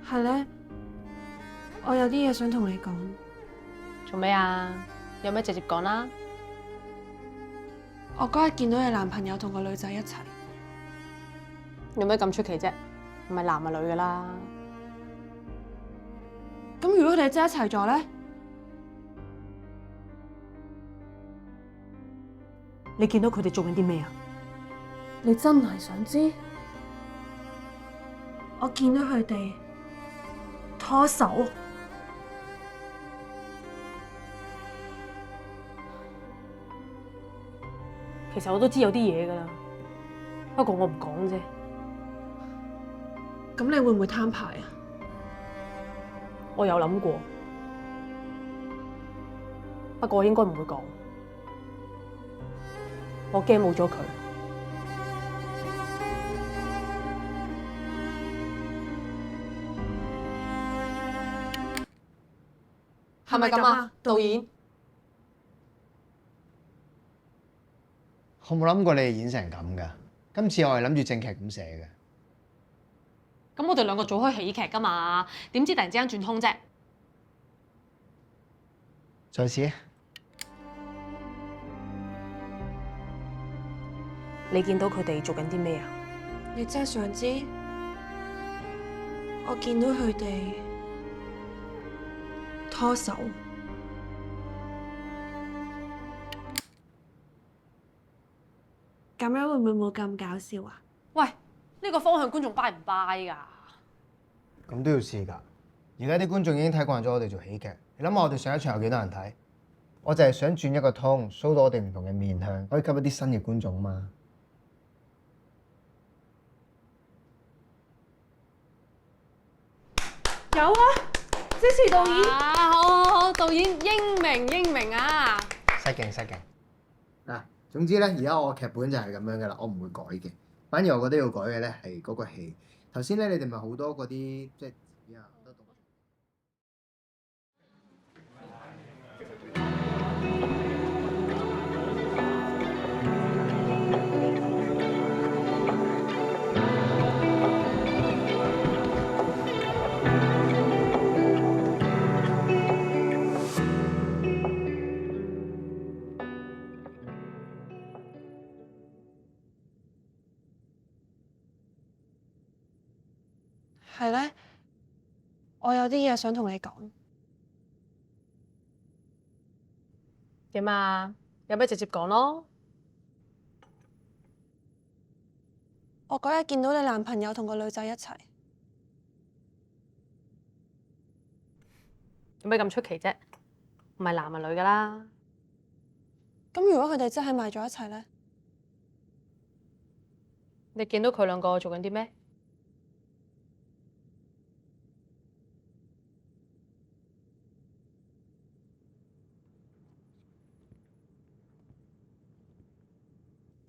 係咧，我有啲嘢想同你講。做咩啊？有咩直接講啦。我嗰日見到你男朋友同個女仔一齊，有咩咁出奇啫？唔係男係女噶啦。咁如果佢哋真係一齊咗咧？你見到佢哋做緊啲咩啊？你真係想知？我見到佢哋拖手。其實我都知有啲嘢噶啦，不過我唔講啫。咁你會唔會攤牌啊？我有諗過，不過我應該唔會講。我驚冇咗佢。係咪咁啊，導演？我冇諗過你哋演成咁噶。今次我係諗住正劇咁寫嘅。咁我哋兩個做開喜劇噶嘛，點知突然之間轉通啫？再試啊！你見到佢哋做緊啲咩啊？你真係想知？我見到佢哋拖手。咁樣會唔會冇咁搞笑啊？喂，呢個方向觀眾 buy 唔 buy 㗎？咁都要試㗎。而家啲觀眾已經睇慣咗我哋做喜劇，你諗下我哋上一場有幾多人睇？我就係想轉一個 tone，show 到我哋唔同嘅面向，可以吸一啲新嘅觀眾嘛。有啊，支持導演。好，導演英明啊！失敬。嗱，總之咧，而家我劇本就係咁樣㗎啦，我唔會改嘅。反而我覺得要改嘅咧係嗰個戲。頭先咧，你哋咪好多嗰啲即係字啊，好多動作。係咧，我有啲嘢想同你講。點啊？有咩直接講咯？我嗰日見到你男朋友同個女仔一齊，有咩咁出奇啫？唔係男係女噶啦。咁如果佢哋真係埋咗一齊咧？你見到佢兩個做緊啲咩？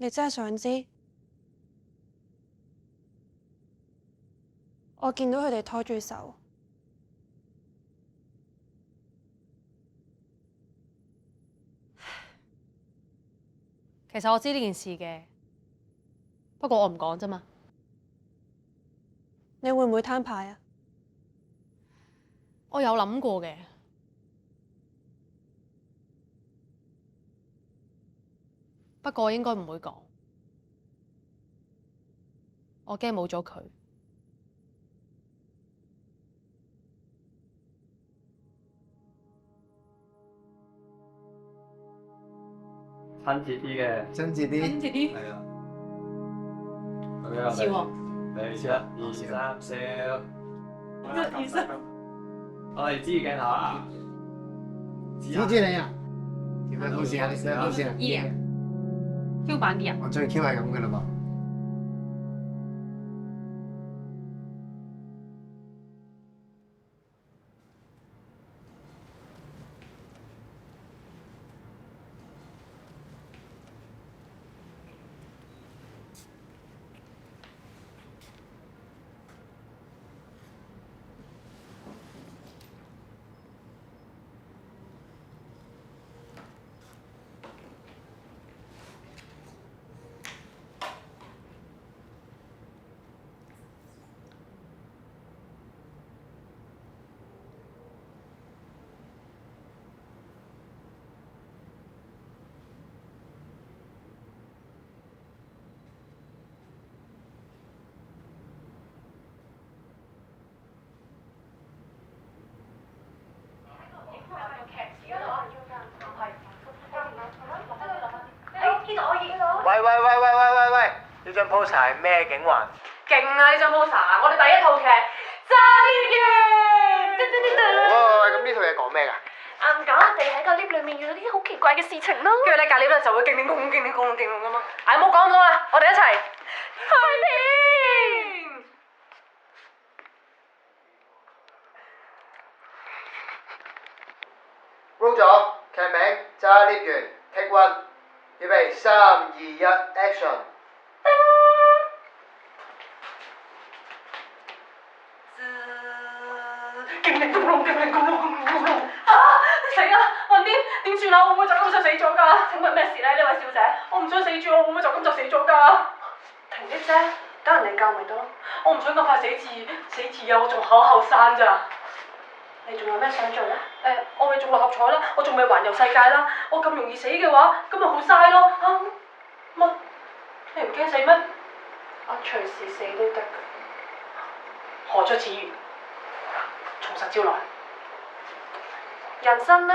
你真係想知？我見到佢哋拖住手。其實我知呢件事嘅，不過我唔講啫嘛。你會唔會攤牌啊？我有諗過嘅，不過我應該唔會講。我驚冇咗佢。親切啲嘅，真摯啲。親切啲。係啊。咁樣笑喎。嚟1、2、3，笑。1、2、3。我哋指住鏡頭啊！指住你啊！點樣 pose 啊？你點樣 pose 啊？Q 版啲啊！我最 Q 係咁㗎啦噃。喂！呢張 poster 係咩景環？勁啊！呢張 poster，我哋第一套劇《炸裂完》。喂，咁呢套嘢講咩㗎？講我哋喺個 lift 裏面遇到啲好奇怪嘅事情咯。跟住咧隔 lift 咧就會勁咁嘛。唉，冇講咁多啦，我哋一齊去片。roll 咗，劇名炸裂完 ，take one，預備3、2、1 ，action！死啦！雲啲點算啊？我會唔會就咁就死咗㗎？請問咩事咧？呢位小姐，我唔想死住，我會唔會就咁就死咗㗎？停啲啫，等人哋救咪得咯。我唔想咁快死字啊！我仲好後生咋。你仲有咩想做咧？我咪中六合彩啦，我仲未環遊世界啦。我咁容易死嘅話，咁咪好嘥咯。乜？你唔驚死咩？我隨時死都得㗎。何出此言？從實招來。人生呢，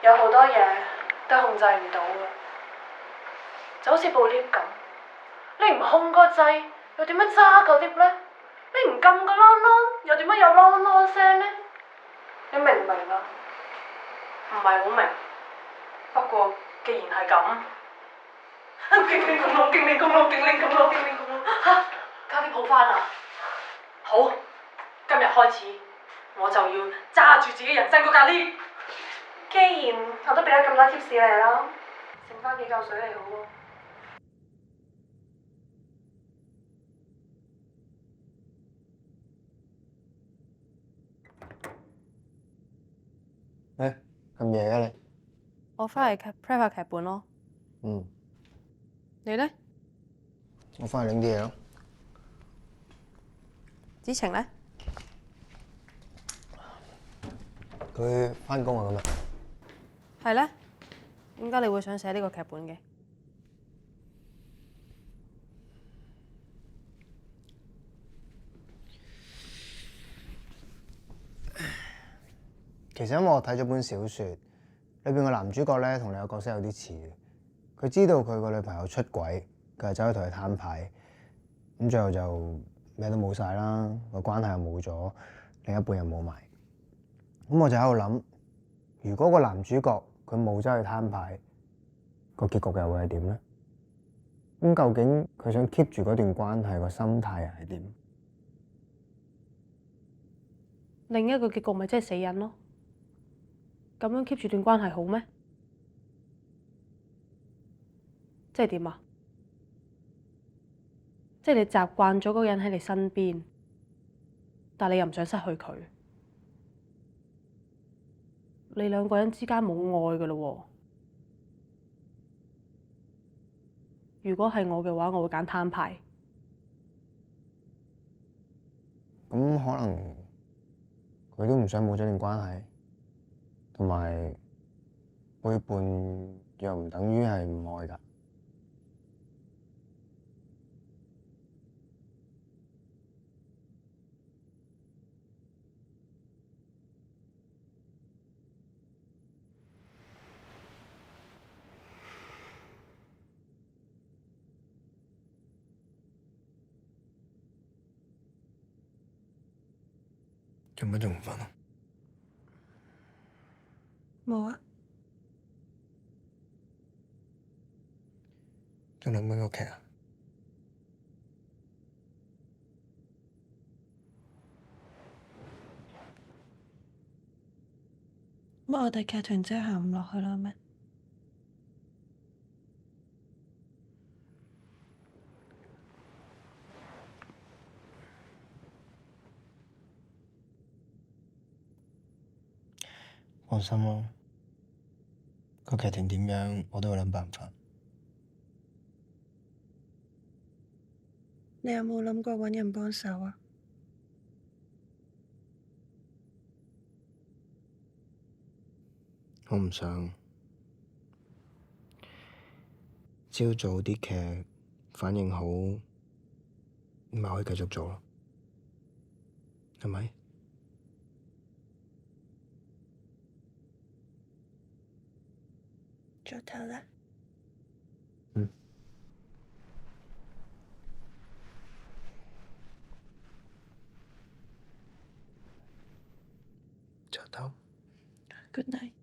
有好多嘢都控制唔到嘅，就好似部 lift 咁，你唔控個掣，又點樣揸個 lift 呢？你唔撳個啷啷，又點樣有啷啷聲呢？你明唔明啊？唔係好明，不過既然係咁，勁咁，嚇，加啲抱翻啊！好，今日開始。我就要揸住自己人生嗰架 lift。既然我都俾咗咁多 tips 你啦，剩翻幾嚿水嚟好喎。咁夜嘅你？我翻嚟 prep 下劇本咯。嗯。你呢？我翻去拎啲嘢咯。子晴呢？佢翻工啊，今日。係咧？點解你會想寫呢個劇本嘅？其實因為我睇咗本小説，裏邊個男主角咧同你個角色有啲似嘅。佢知道佢個女朋友出軌，佢就走去同佢攤牌，咁最後就咩都冇晒啦，個關係又冇咗，另一半又冇埋。咁我就喺度諗，如果個男主角佢冇走去攤牌，個結局又會係點咧？咁究竟佢想 keep 住嗰段關係個心態又係點？另一個結局咪即係死人咯。咁樣 keep 住段關係好咩？即係點啊？即係你習慣咗嗰個人喺你身邊，但你又唔想失去佢。你兩個人之間冇愛㗎喇喎。如果係我嘅話，我會揀攤牌。咁可能佢都唔想冇咗段關係，同埋背叛又唔等於係唔愛㗎。做乜仲唔瞓啊？冇啊，仲諗緊個劇啊？乜我哋劇團真係行唔落去啦咩？放心咯，個劇情點樣我都會諗辦法。你有冇諗過揾人幫手啊？我唔想，朝早啲劇反應好，咪可以繼續做咯，係咪？做頭啦。嗯。Good night。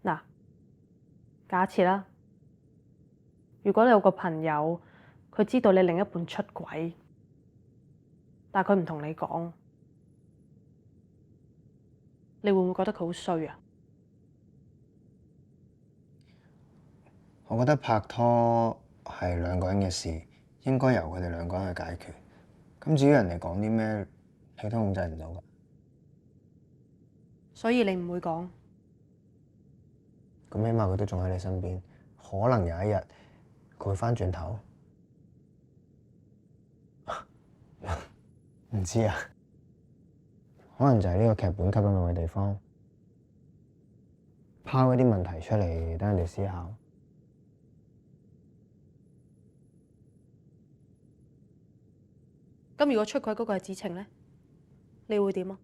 嗱，假設啦，如果你有個朋友，佢知道你另一半出軌，但係佢唔同你講，你會唔會覺得佢好衰啊？我覺得拍拖係兩個人嘅事，應該由佢哋兩個人去解決。咁至於人哋講啲咩，你都控制唔到㗎。所以你唔會講。咁起碼佢都仲喺你身邊，可能有一日佢會返轉頭。唔知啊，可能就係呢個劇本吸引我嘅地方，拋一啲問題出嚟，等人哋思考。咁如果出軌嗰個係子晴呢？你會點啊？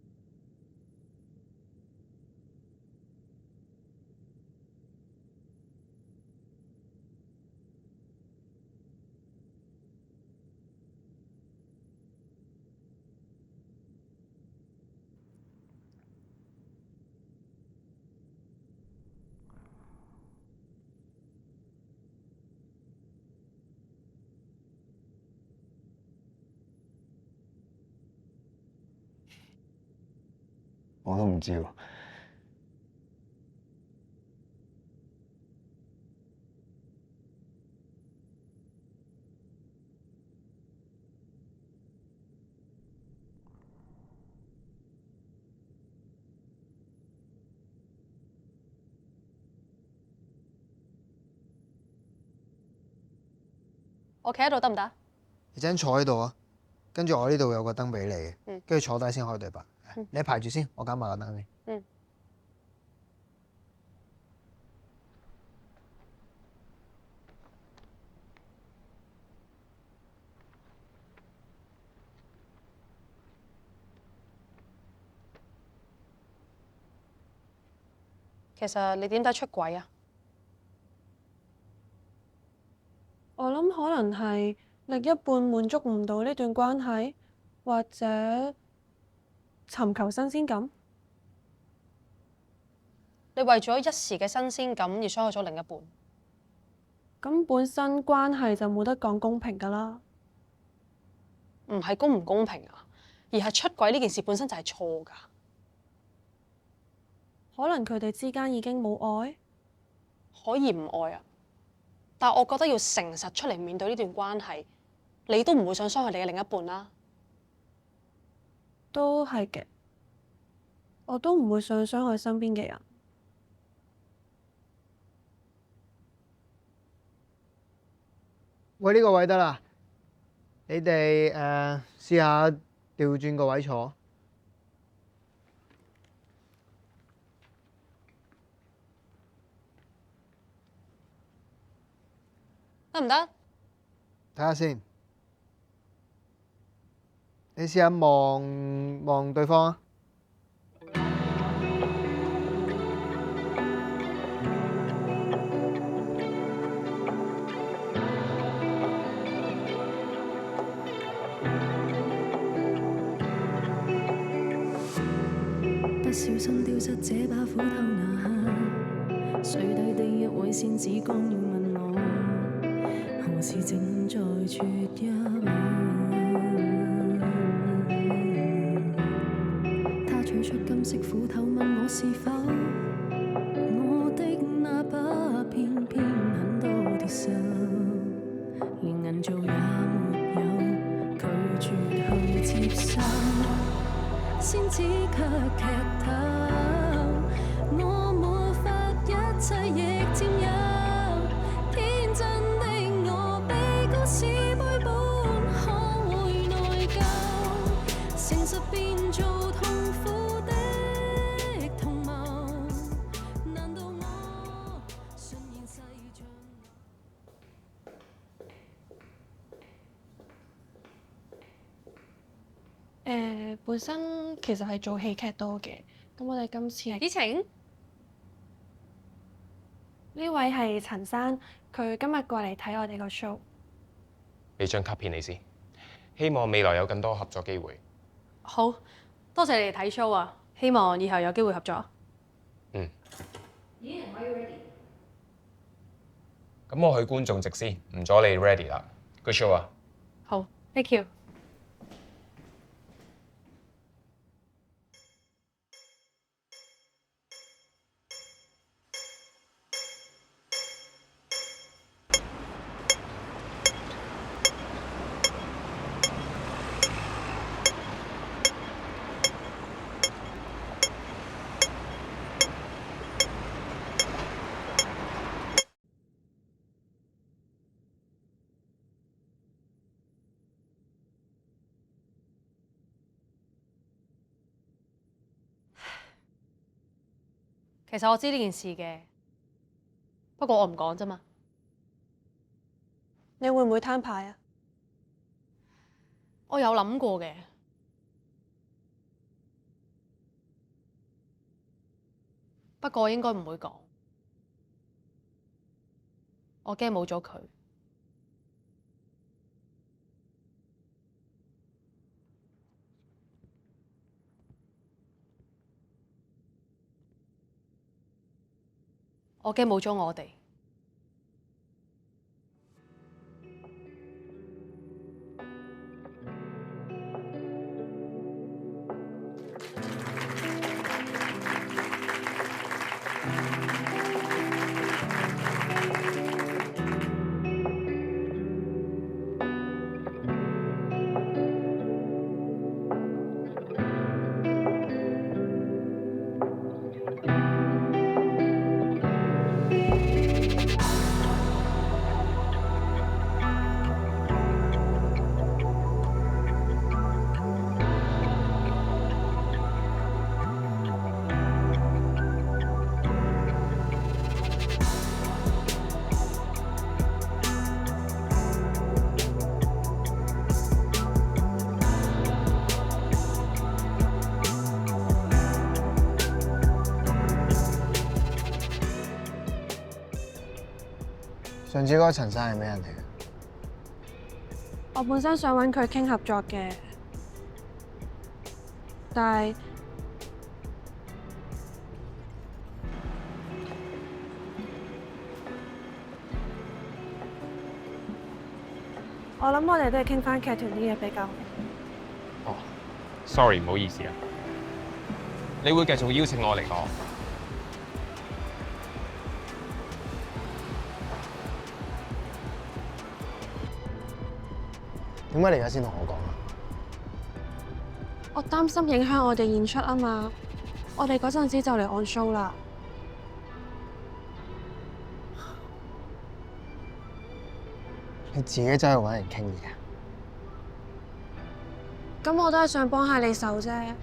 我都唔知喎。我企喺度得唔得？你陣坐喺度啊，跟住我呢度有個燈俾你，嗯跟住坐低先開對白。你排住先，我揀埋個燈先。嗯。其實你點解出軌啊？我諗可能係另一半滿足唔到呢段關係，或者尋求新鮮感。你為咗一時嘅新鮮感而傷害咗另一半。咁本身關係就冇得講公平㗎啦。唔係公唔公平啊，而係出軌呢件事本身就係錯㗎。可能佢哋之間已經冇愛。可以唔愛啊，但係我覺得要誠實出嚟面對呢段關係，你都唔會想傷害你嘅另一半啦。都係嘅，我都唔會想傷害身邊嘅人。喂，呢個位得啦，你哋試下調轉個位坐。得唔得？睇下先，你試下望望對方啊。不小心丟失這把斧頭拿下，水底的一位仙子剛要問我，何時正在啜泣？他取出金色斧頭問我是否我的那把偏偏很多鐵鏽。能做也沒有，拒絕去接受，先知卻劇透。我沒法一切亦佔有，天真的我被故事背叛，可會內疚？誠實變做痛苦的同謀，難道我信現世像？本身其實係做戲劇多嘅，咁我哋今次係以晴，呢位係陳生，佢今日過嚟睇我哋個 show。俾張卡片你先，希望未來有更多合作機會。好多謝你哋睇 show 啊！希望以後有機會合作。嗯。咁我去觀眾席先，唔阻你 ready 啦。Good show 啊！好 ，thank you。其實我知呢件事嘅，不過我唔講啫嘛。你會唔會攤牌啊？我有諗過嘅，不過應該唔會講。我驚冇咗佢。我驚冇咗我哋。上次嗰個陳生係咩人嚟嘅？我本身想揾佢傾合作嘅，但係我諗我哋都係傾翻劇團啲嘢比較好。哦，sorry，唔好意思啊。你會繼續邀請我嚟講？點解你而家先同我講啊？我擔心影響我哋演出啊嘛，我哋嗰陣時就嚟按 show 啦。你自己走去揾人傾嘢啊？咁我都係想幫下你手啫。